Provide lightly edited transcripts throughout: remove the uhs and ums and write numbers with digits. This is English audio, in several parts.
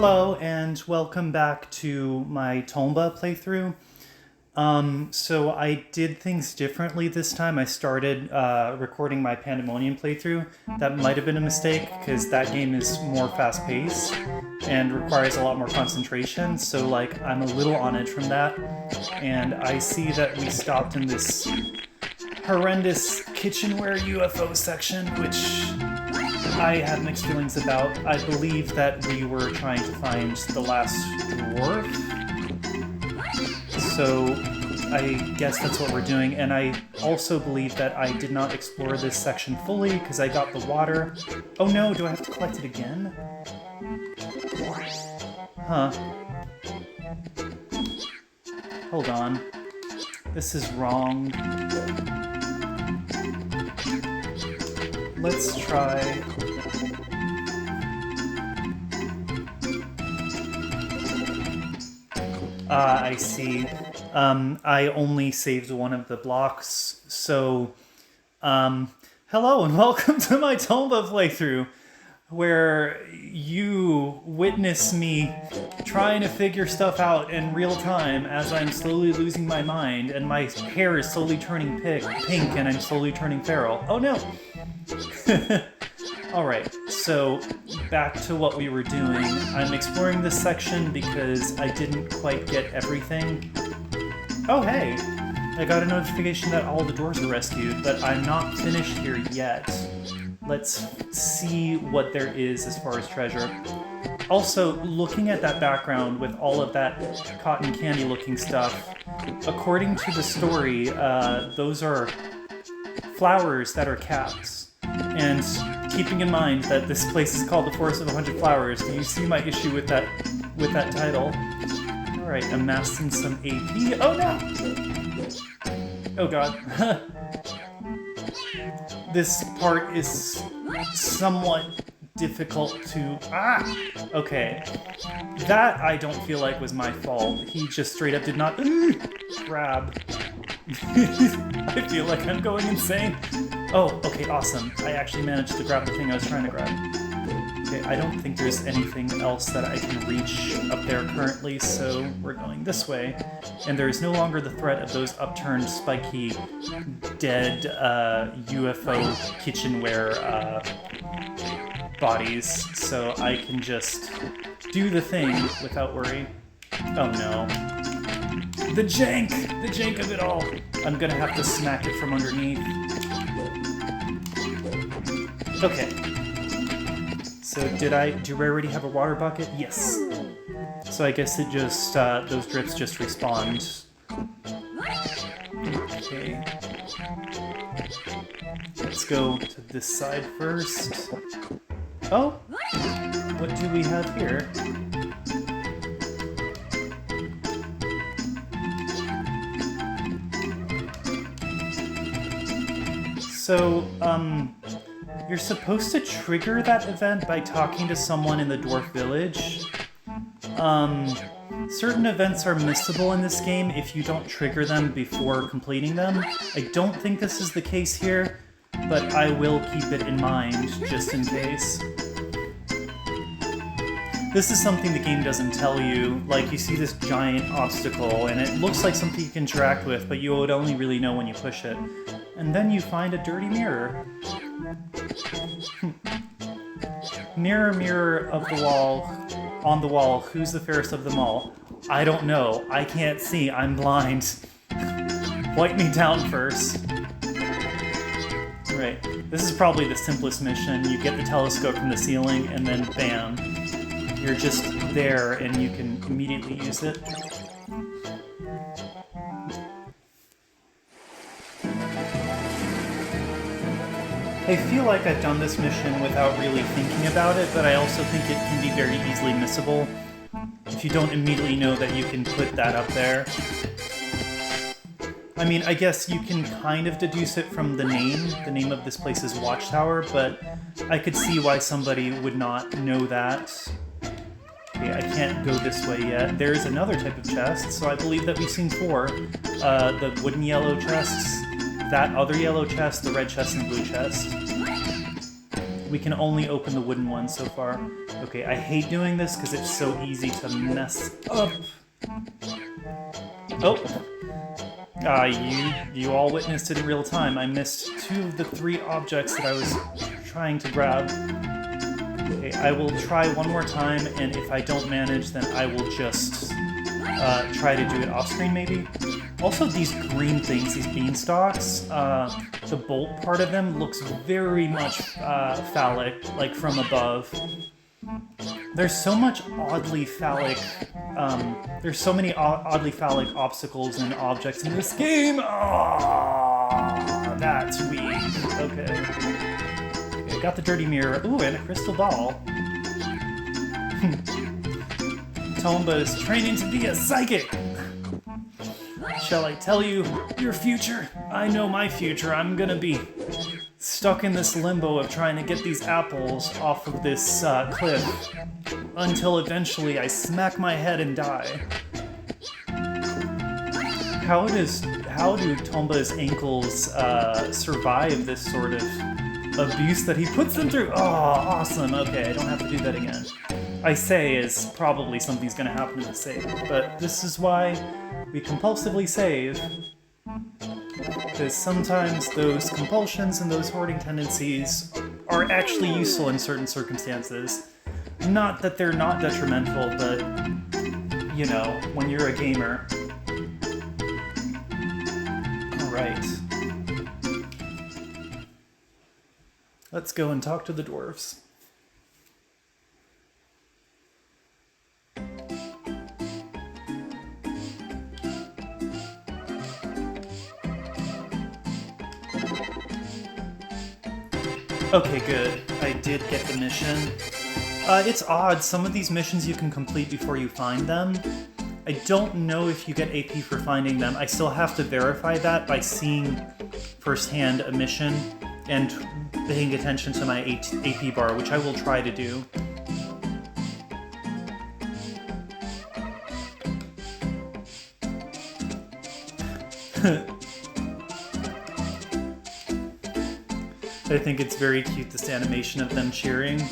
Hello and welcome back to my Tomba playthrough. So I did things differently this time. I started recording my Pandemonium playthrough. That might have been a mistake because that game is more fast-paced and requires a lot more concentration. So like I'm a little on edge from that. And I see that we stopped in this horrendous kitchenware UFO section, which I have mixed feelings about. I believe that we were trying to find the last dwarf. So I guess that's what we're doing. And I also believe that I did not explore this section fully because I got the water. Oh no, do I have to collect it again? Huh. Hold on. This is wrong. Let's try... I see. I only saved one of the blocks, so... hello and welcome to my Tomba playthrough, where you witness me trying to figure stuff out in real time as I'm slowly losing my mind, and my hair is slowly turning pink and I'm slowly turning feral. Oh no! Alright, so back to what we were doing. I'm exploring this section because I didn't quite get everything. Oh hey! I got a notification that all the dwarves were rescued, but I'm not finished here yet. Let's see what there is as far as treasure. Also, looking at that background with all of that cotton candy looking stuff, according to the story, those are flowers that are caps. And keeping in mind that this place is called the Forest of 100 Flowers, do you see my issue with that title? Alright, amassing some AP. Oh no! Oh god. This part is somewhat difficult to... Okay. That I don't feel like was my fault. He just straight up did not grab. I feel like I'm going insane. Oh, okay, awesome. I actually managed to grab the thing I was trying to grab. Okay, I don't think there's anything else that I can reach up there currently, so we're going this way. And there is no longer the threat of those upturned, spiky, dead UFO kitchenware bodies, so I can just do the thing without worry. Oh no. The jank of it all. I'm gonna have to smack it from underneath. Okay. So do I already have a water bucket? Yes. So I guess it just, those drips just respawned. Okay. Let's go to this side first. Oh! What do we have here? So, you're supposed to trigger that event by talking to someone in the dwarf village. Certain events are missable in this game if you don't trigger them before completing them. I don't think this is the case here, but I will keep it in mind, just in case. This is something the game doesn't tell you. Like, you see this giant obstacle, and it looks like something you can interact with, but you would only really know when you push it. And then you find a dirty mirror. Mirror, mirror of the wall, on the wall, who's the fairest of them all? I don't know. I can't see. I'm blind. Wipe me down first. Right. This is probably the simplest mission. You get the telescope from the ceiling, and then bam. You're just there, and you can immediately use it. I feel like I've done this mission without really thinking about it, but I also think it can be very easily missable if you don't immediately know that you can put that up there. I mean, I guess you can kind of deduce it from the name. The name of this place is Watchtower, but I could see why somebody would not know that. Okay, I can't go this way yet. There is another type of chest, so I believe that we've seen 4. The wooden yellow chests, that other yellow chest, the red chest, and the blue chest. We can only open the wooden one so far. Okay, I hate doing this because it's so easy to mess up. Oh! You all witnessed it in real time. I missed 2 of the 3 objects that I was trying to grab. Okay, I will try one more time, and if I don't manage, then I will just try to do it off-screen, maybe. Also, these green things, these beanstalks, the bolt part of them looks very much phallic, like from above. There's so much oddly phallic, there's so many oddly phallic obstacles and objects in this game. Oh, that's weak. Okay. Okay, got the dirty mirror. Ooh, and a crystal ball. Tomba is training to be a psychic. Shall I tell you your future? I know my future. I'm gonna be stuck in this limbo of trying to get these apples off of this cliff until eventually I smack my head and die. How do Tomba's ankles survive this sort of abuse that he puts them through? Oh, awesome. Okay, I don't have to do that again. I say is probably something's gonna happen in the save, but this is why we compulsively save. Because sometimes those compulsions and those hoarding tendencies are actually useful in certain circumstances. Not that they're not detrimental, but, you know, when you're a gamer. Alright. Let's go and talk to the dwarves. Okay, good. I did get the mission. It's odd, some of these missions you can complete before you find them. I don't know if you get AP for finding them. I still have to verify that by seeing firsthand a mission and paying attention to my AP bar, which I will try to do. I think it's very cute, this animation of them cheering.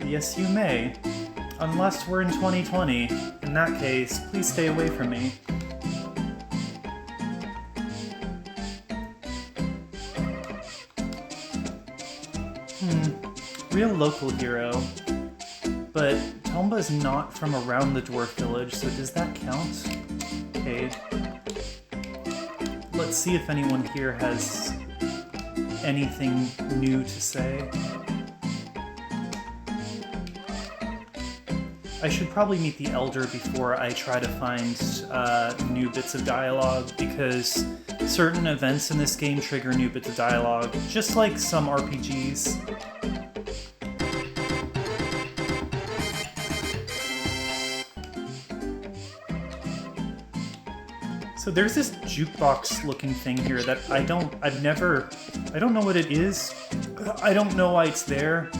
Yes, you may. Unless we're in 2020. In that case, please stay away from me. Real local hero. But Tomba's not from around the dwarf village, so does that count? Okay. Let's see if anyone here has anything new to say. I should probably meet the Elder before I try to find new bits of dialogue, because certain events in this game trigger new bits of dialogue, just like some RPGs. So there's this jukebox looking thing here that I don't know what it is. I don't know why it's there.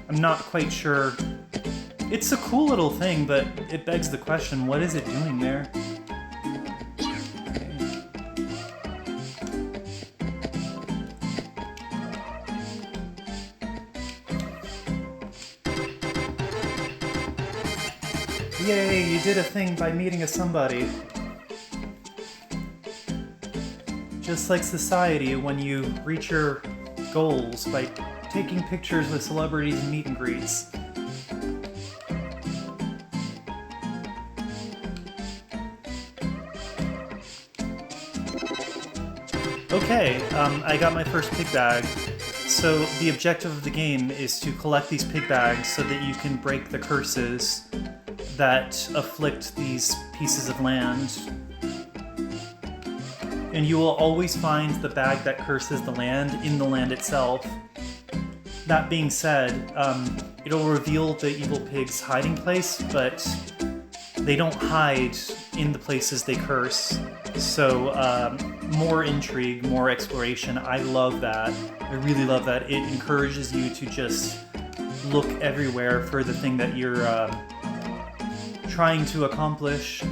I'm not quite sure. It's a cool little thing, but it begs the question, what is it doing there? Yay, you did a thing by meeting a somebody. Just like society when you reach your goals by taking pictures with celebrities and meet and greets. Okay, I got my first pig bag. So the objective of the game is to collect these pig bags so that you can break the curses that afflict these pieces of land. And you will always find the bag that curses the land in the land itself. That being said, it'll reveal the evil pig's hiding place, but they don't hide in the places they curse. So, more intrigue, more exploration. I love that. I really love that. It encourages you to just look everywhere for the thing that you're trying to accomplish.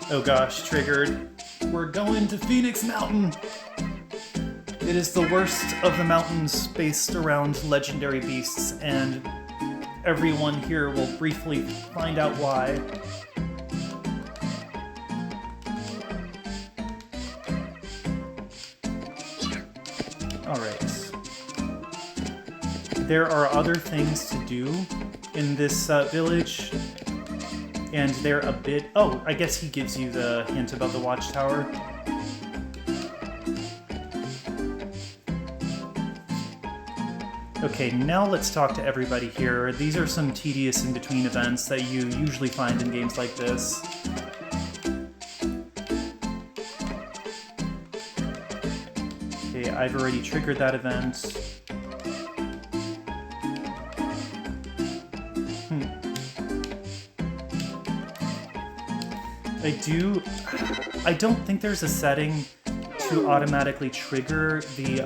Oh gosh, triggered. We're going to Phoenix Mountain! It is the worst of the mountains based around legendary beasts, and everyone here will briefly find out why. Alright. There are other things to do in this village, and they're a bit... Oh, I guess he gives you the hint about the watchtower. Okay, now let's talk to everybody here. These are some tedious in-between events that you usually find in games like this. Okay, I've already triggered that event. I don't think there's a setting to automatically trigger the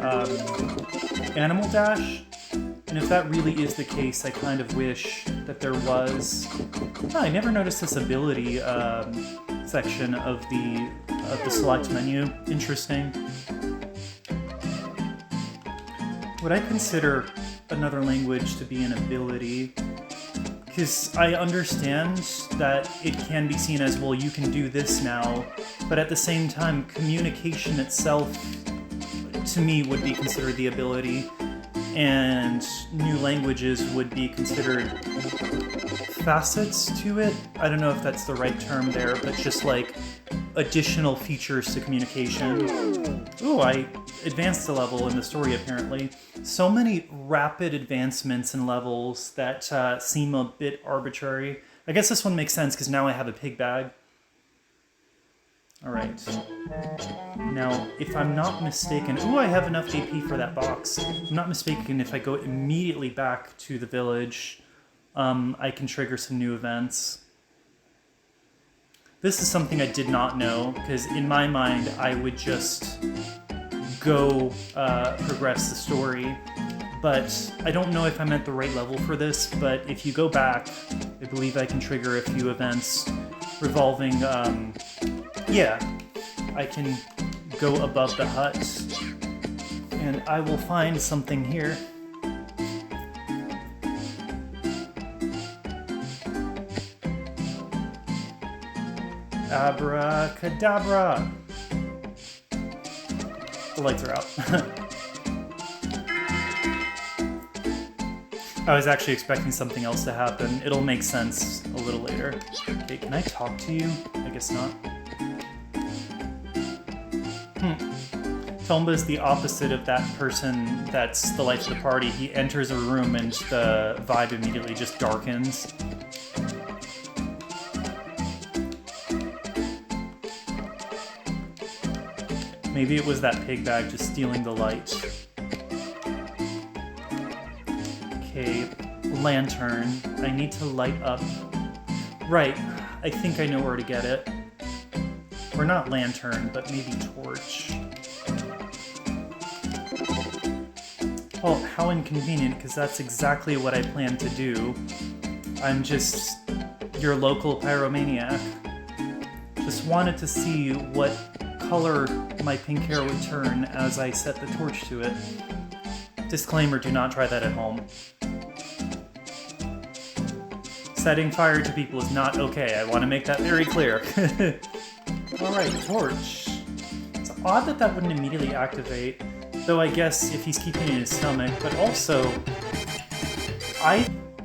animal dash. And if that really is the case, I kind of wish that there was... Oh, I never noticed this ability section of the select menu. Interesting. Would I consider another language to be an ability? Because I understand that it can be seen as, well, you can do this now, but at the same time, communication itself, to me, would be considered the ability. And new languages would be considered facets to it. I don't know if that's the right term there, but just like additional features to communication. Ooh, I advanced a level in the story apparently. So many rapid advancements in levels that seem a bit arbitrary. I guess this one makes sense because now I have a pig bag. Alright. Now, if I'm not mistaken... Ooh, I have enough AP for that box. If I'm not mistaken, if I go immediately back to the village, I can trigger some new events. This is something I did not know, because in my mind, I would just go progress the story. But I don't know if I'm at the right level for this, but if you go back, I believe I can trigger a few events revolving... yeah, I can go above the hut, and I will find something here. Abracadabra! The lights are out. I was actually expecting something else to happen. It'll make sense a little later. Okay, can I talk to you? I guess not. Tomba is the opposite of that person that's the life of the party. He enters a room and the vibe immediately just darkens. Maybe it was that pig bag just stealing the light. Okay, lantern. I need to light up. Right, I think I know where to get it. Or not lantern, but maybe torch. Oh, how inconvenient, because that's exactly what I plan to do. I'm just your local pyromaniac. Just wanted to see what color my pink hair would turn as I set the torch to it. Disclaimer, do not try that at home. Setting fire to people is not okay. I want to make that very clear. Alright, torch. It's odd that that wouldn't immediately activate, though I guess if he's keeping it in his stomach, but also...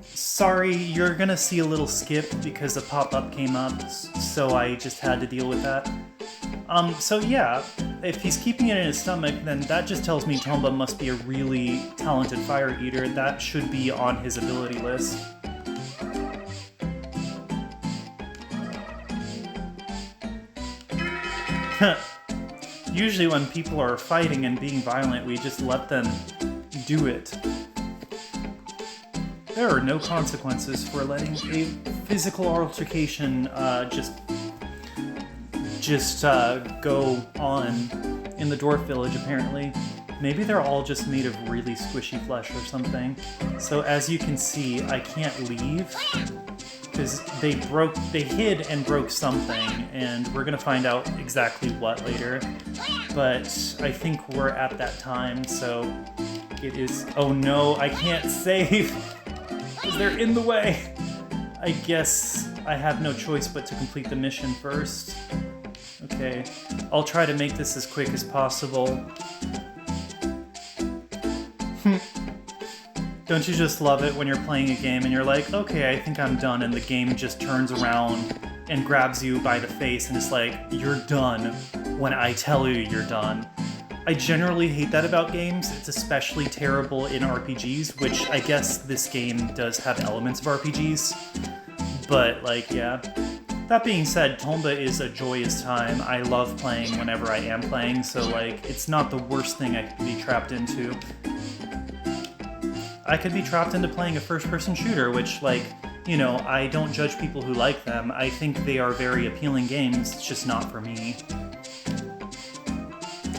Sorry, you're gonna see a little skip because a pop-up came up, so I just had to deal with that. So yeah, if he's keeping it in his stomach, then that just tells me Tomba must be a really talented fire eater. That should be on his ability list. Usually when people are fighting and being violent, we just let them do it. There are no consequences for letting a physical altercation just go on in the dwarf village, apparently. Maybe they're all just made of really squishy flesh or something. So as you can see, I can't leave because they hid and broke something, and we're gonna find out exactly what later. But I think we're at that time, so it is. Oh no, I can't save because they're in the way. I guess I have no choice but to complete the mission first. Okay, I'll try to make this as quick as possible. Don't you just love it when you're playing a game and you're like, okay, I think I'm done, and the game just turns around and grabs you by the face and is like, you're done when I tell you you're done. I generally hate that about games. It's especially terrible in RPGs, which I guess this game does have elements of RPGs. But, like, yeah. That being said, Tomba is a joyous time. I love playing whenever I am playing, so, like, it's not the worst thing I could be trapped into. I could be trapped into playing a first-person shooter, which, like, you know, I don't judge people who like them. I think they are very appealing games, it's just not for me.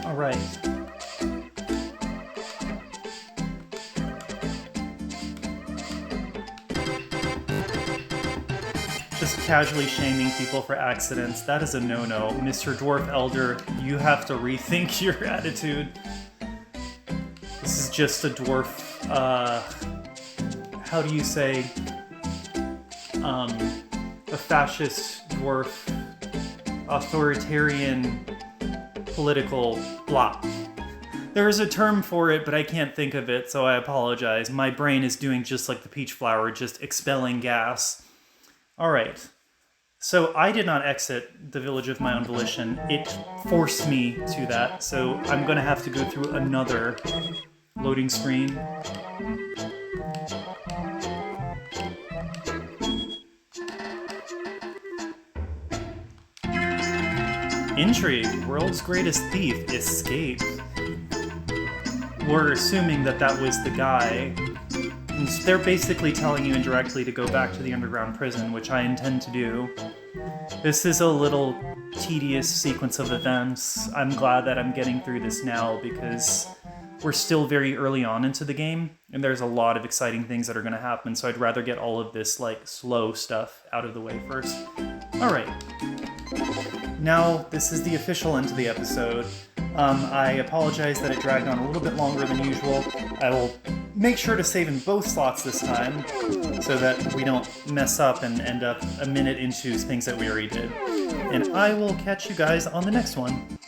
Alright. Just casually shaming people for accidents, that is a no-no. Mr. Dwarf Elder, you have to rethink your attitude. This is just a dwarf, how do you say, a fascist dwarf, authoritarian, political blah. There is a term for it, but I can't think of it, so I apologize. My brain is doing just like the peach flower, just expelling gas. Alright. So I did not exit the village of my own volition. It forced me to that, so I'm gonna have to go through another loading screen. Intrigue. World's greatest thief escaped. We're assuming that that was the guy. And they're basically telling you indirectly to go back to the underground prison, which I intend to do. This is a little tedious sequence of events. I'm glad that I'm getting through this now because we're still very early on into the game, and there's a lot of exciting things that are going to happen, so I'd rather get all of this, like, slow stuff out of the way first. Alright. Now, this is the official end to the episode. I apologize that it dragged on a little bit longer than usual. I will make sure to save in both slots this time, so that we don't mess up and end up a minute into things that we already did. And I will catch you guys on the next one.